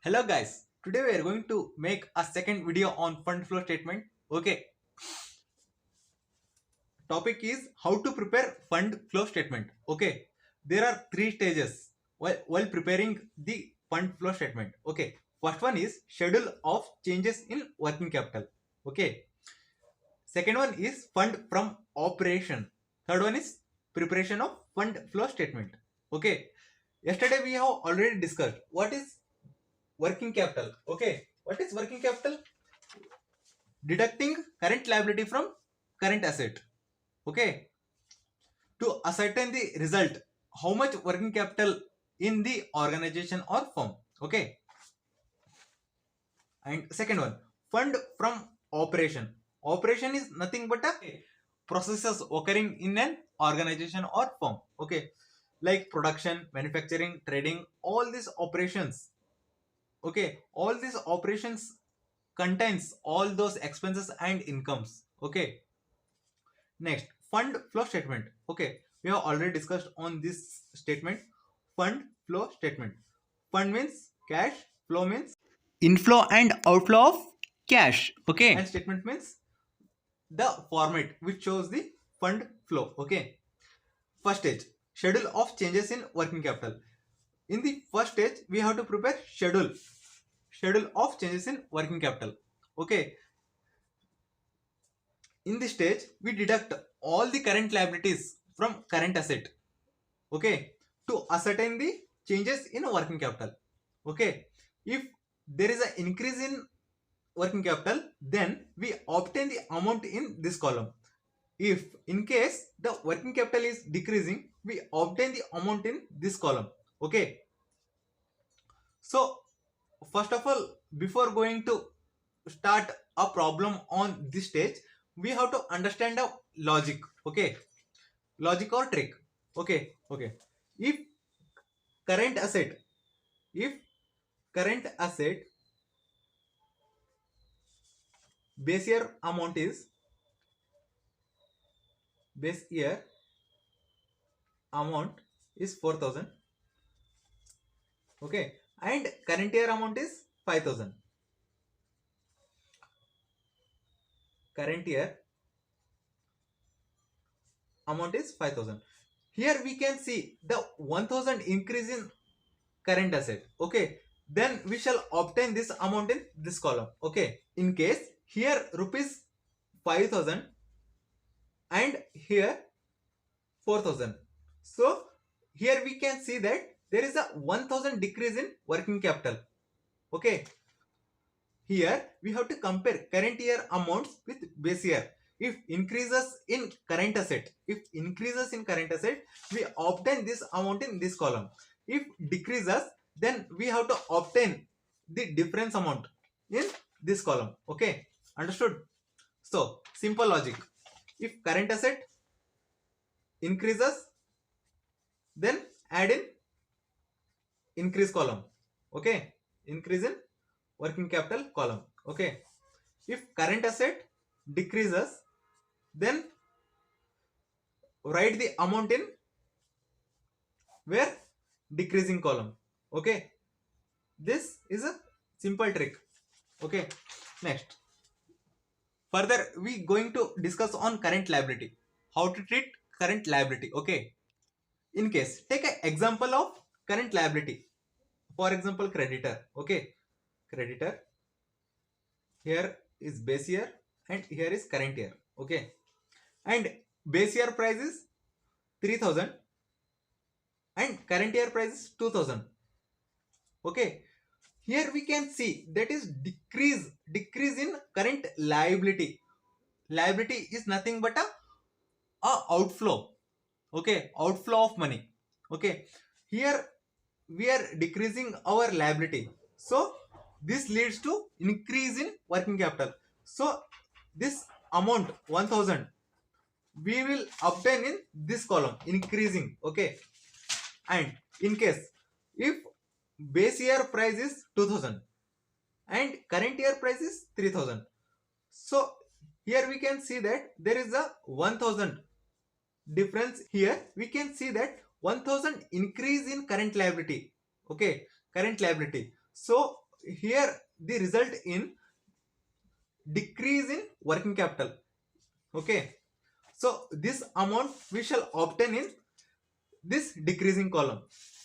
Hello guys, today we are going to make a second video on fund flow statement. Okay, topic is how to prepare fund flow statement. Okay, there are three stages while preparing the fund flow statement. Okay, first one is schedule of changes in working capital. Okay, second one is fund from operation. Third one is preparation of fund flow statement. Okay, yesterday we have already discussed what is working capital. Okay, what is working capital? Deducting current liability from current asset. Okay, to ascertain the result, how much working capital in the organization or firm. Okay, and second one, fund from operation. Operation is nothing but a processes occurring in an organization or firm. Okay, like production, manufacturing, trading, all these operations. Okay, all these operations contains all those expenses and incomes. Okay, next, fund flow statement. Okay, we have already discussed on this statement. Fund flow statement. Fund means cash, flow means inflow and outflow of cash. Okay, and statement means the format which shows the fund flow. Okay, first stage, schedule of changes in working capital. In the first stage, we have to prepare schedule of changes in working capital. Okay, in this stage we deduct all the current liabilities from current asset. Okay, to ascertain the changes in working capital. Okay, if there is an increase in working capital, then we obtain the amount in this column. If in case the working capital is decreasing, we obtain the amount in this column. Okay, so first of all, before going to start a problem on this stage, we have to understand the logic. Okay, logic or trick. Okay, if current asset if current asset base year amount is base year amount is 4000. Okay, and current year amount is 5000. Current year amount is 5000. Here we can see the 1000 increase in current asset. Okay, then we shall obtain this amount in this column. Okay, in case here rupees 5000 and here 4000, so here we can see that there is a 1000 decrease in working capital. Okay, here we have to compare current year amounts with base year. If increases in current asset, we obtain this amount in this column. If decreases, then we have to obtain the difference amount in this column. Okay, understood? So simple logic. If current asset increases, then add in increase column. Okay, increase in working capital column. Okay, if current asset decreases, then write the amount in where decreasing column. Okay, this is a simple trick. Okay, next, further we going to discuss on current liability, how to treat current liability. Okay, in case, take an example of current liability. For example, creditor. Okay, creditor, here is base year and here is current year. Okay, and base year price is 3000 and current year price is 2000. Okay, here we can see that is decrease in current liability. Liability is nothing but a outflow. Okay, outflow of money. Okay, here we are decreasing our liability, so this leads to increase in working capital. So this amount 1000 we will obtain in this column, increasing. Okay, and in case if base year price is 2000 and current year price is 3000, so here we can see that there is a 1000 difference. Here we can see that 1000 increase in current liability. Okay, current liability. So here the result in decrease in working capital. Okay, so this amount we shall obtain in this decreasing column.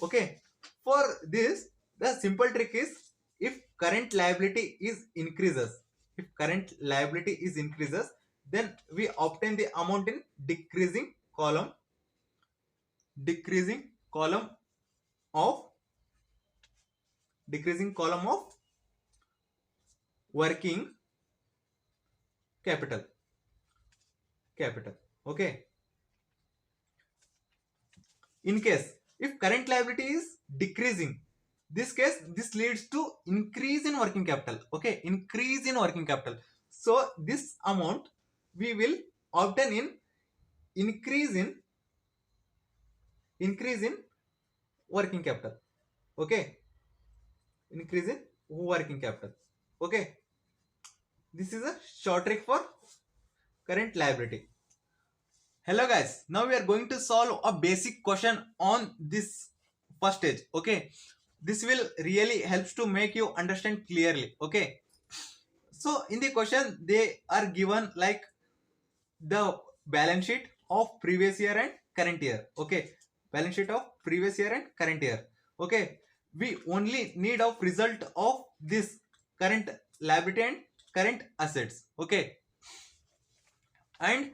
Okay, for this the simple trick is, if current liability is increases, then we obtain the amount in decreasing column of working capital. Okay, in case if current liability is decreasing, this leads to increase in working capital. Okay, increase in working capital. So this amount we will obtain in increase in working capital. Okay, increase in working capital. Okay, this is a short trick for current liability. Hello guys, now we are going to solve a basic question on this first stage. Okay, this will really helps to make you understand clearly. Okay, so in the question they are given like the balance sheet of previous year and current year. Okay, balance sheet of previous year and current year. Okay, we only need of result of this current liability and current assets. Okay, and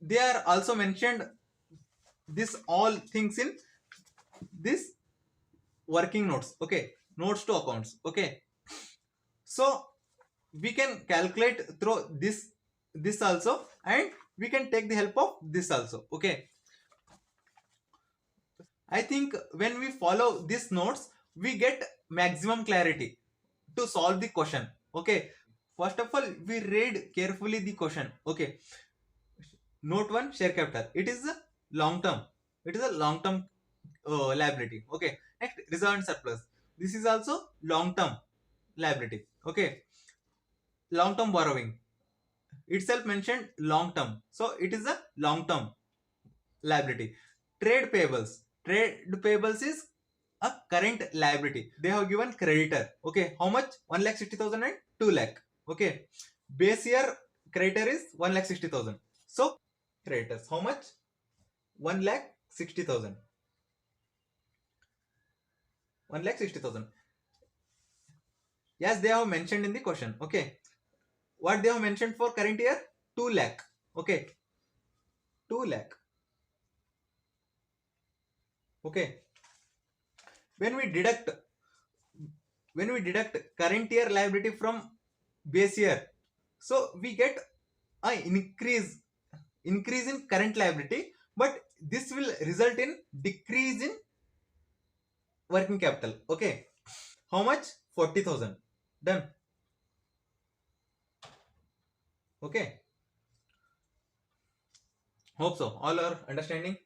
they are also mentioned this all things in this working notes. Okay, notes to accounts. Okay, so we can calculate through this also, and we can take the help of this also. Okay, I think when we follow these notes we get maximum clarity to solve the question. Okay, first of all we read carefully the question. Okay, note 1, share capital, it is a long term, liability. Okay, next reserve and surplus, this is also long term liability. Okay, long term borrowing itself mentioned long term, so it is a long term liability. Trade payables is a current liability. They have given creditor. Okay, how much? 1,60,000 and 2 lakh. Okay, base year creditor is 1,60,000. So creditors how much? 1,60,000. 1,60,000. Yes, they have mentioned in the question. Okay, what they have mentioned for current year? 2 lakh. Okay, 2 lakh. Okay, when we deduct current year liability from base year, so we get a increase in current liability, but this will result in decrease in working capital. Okay, how much? 40,000. Done. Okay, hope so all are understanding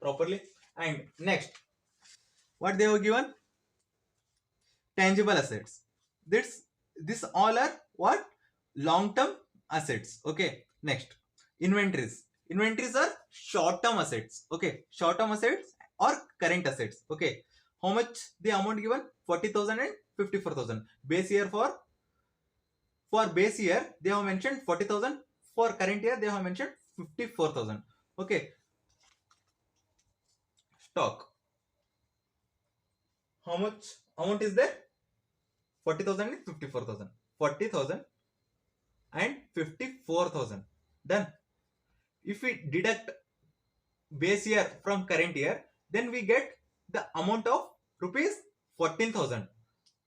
properly. And next, what they have given? Tangible assets. This all are what? Long term assets. Okay, next, inventories are short term assets. Okay, short term assets or current assets. Okay, how much the amount given? 40,000 and 54,000. Base year, for base year they have mentioned 40,000, for current year they have mentioned 54,000. Okay, stock, how much amount is there? 40,000 and 54,000. 40,000 and 54,000. Done. If we deduct base year from current year, then we get the amount of rupees 14,000.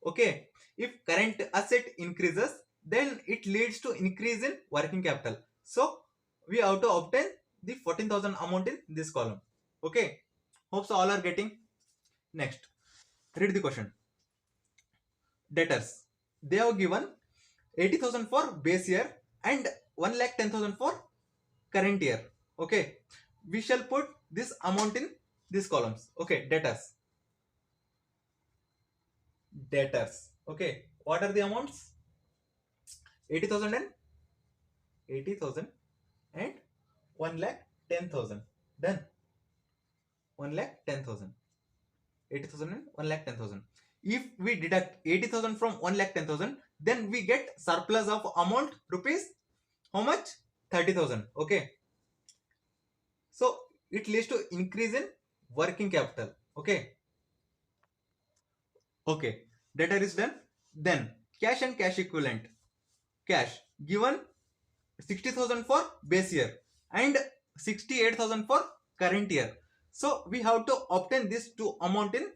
Okay, if current asset increases, then it leads to increase in working capital, so we have to obtain the 14,000 amount in this column. Okay, hope so all are getting. Next, read the question. Debtors, they have given 80,000 for base year and 1,10,000 for current year. Okay, we shall put this amount in these columns. Okay, debtors. Okay, what are the amounts? 80,000 and 1,10,000. Done. 1,10,000. 80,000 and 1,10,000. if we deduct 80,000 from 1,10,000, then we get surplus of amount rupees how much? 30,000. Okay, so it leads to increase in working capital. Okay, data is done. Then cash and cash equivalent. Cash given 60,000 for base year and 68,000 for current year. So we have to obtain this two amount in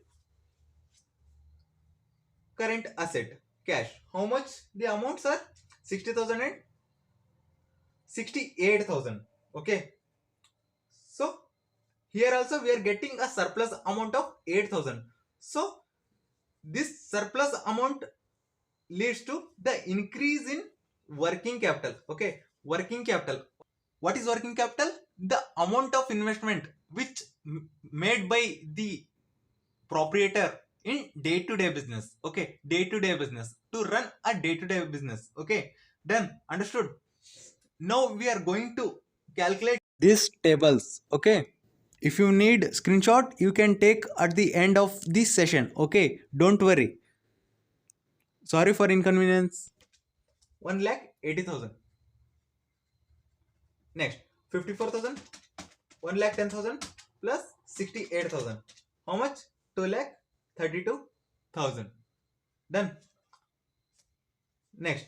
current asset. Cash, how much the amounts are? 60,000 and 68,000. Okay, so here also we are getting a surplus amount of 8,000. So this surplus amount leads to the increase in working capital. Okay, working capital. What is working capital? The amount of investment which made by the proprietor in day-to-day business. Okay, day-to-day business, to run a day-to-day business. Okay, done, understood. Now we are going to calculate these tables. Okay, if you need screenshot, you can take at the end of this session. Okay, don't worry. Sorry for inconvenience. 1,80,000. Next, 54,000, 1,10,000 plus 68,000. How much? 2,32,000. Done. Next,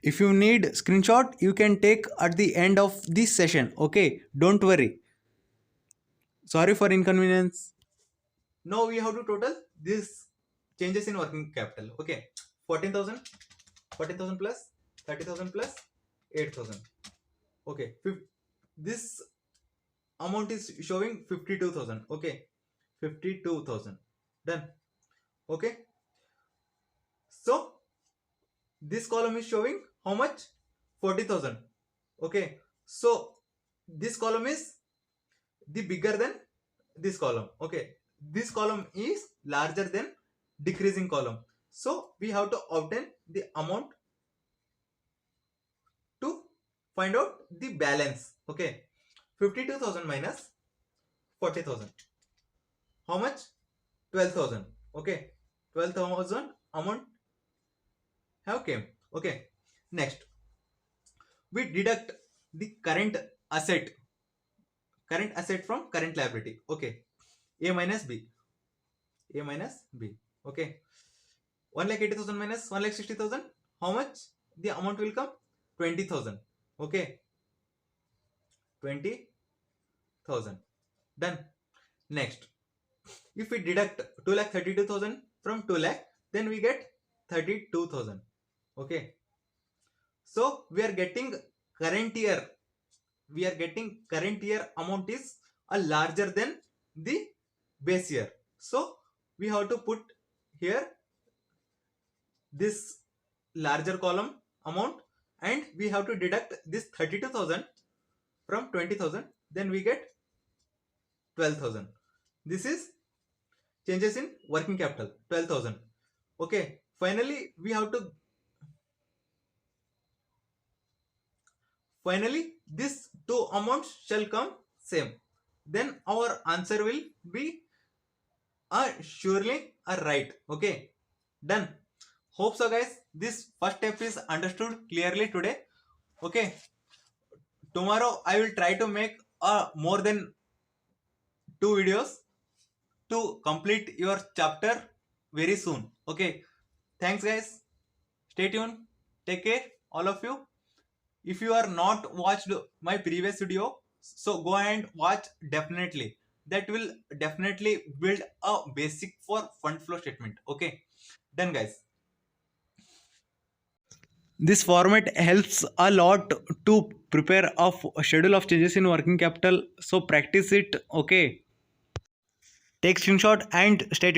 if you need screenshot, you can take at the end of this session. Okay, don't worry. Sorry for inconvenience. Now we have to total these changes in working capital. Okay, 14,000, 14,000 plus 30,000 plus 8,000. Okay, this amount is showing 52,000. Okay, 52,000. Done. Okay, so this column is showing how much? 40,000. Okay, so this column is the bigger than this column. Okay, this column is larger than decreasing column. So we have to obtain the amount to find out the balance. Okay, 52,000 minus 40,000. How much? 12,000. Okay, 12,000 amount have came. Okay, next we deduct the current asset from current liability. Okay, A minus B. Okay, 1,80,000 minus 1,60,000. How much the amount will come? 20,000. Okay, 20,000. Done. Next, if we deduct 2,32,000 from 2 lakh, then we get 32,000. Okay, so we are getting current year. Amount is a larger than the base year. So we have to put here this larger column amount, and we have to deduct this 32,000 from 20,000. Then we get 12,000. This is changes in working capital, 12,000. Okay, finally these two amounts shall come same. Then our answer will be surely a right. Okay, done. Hope so guys, this first step is understood clearly today. Okay, tomorrow I will try to make more than 2 videos to complete your chapter very soon. Okay, thanks guys, stay tuned, take care all of you. If you are not watched my previous video, so go and watch definitely. That will definitely build a basic for fund flow statement. Okay, done guys. This format helps a lot to prepare a schedule of changes in working capital. So practice it. Okay, take screenshot and stay tuned.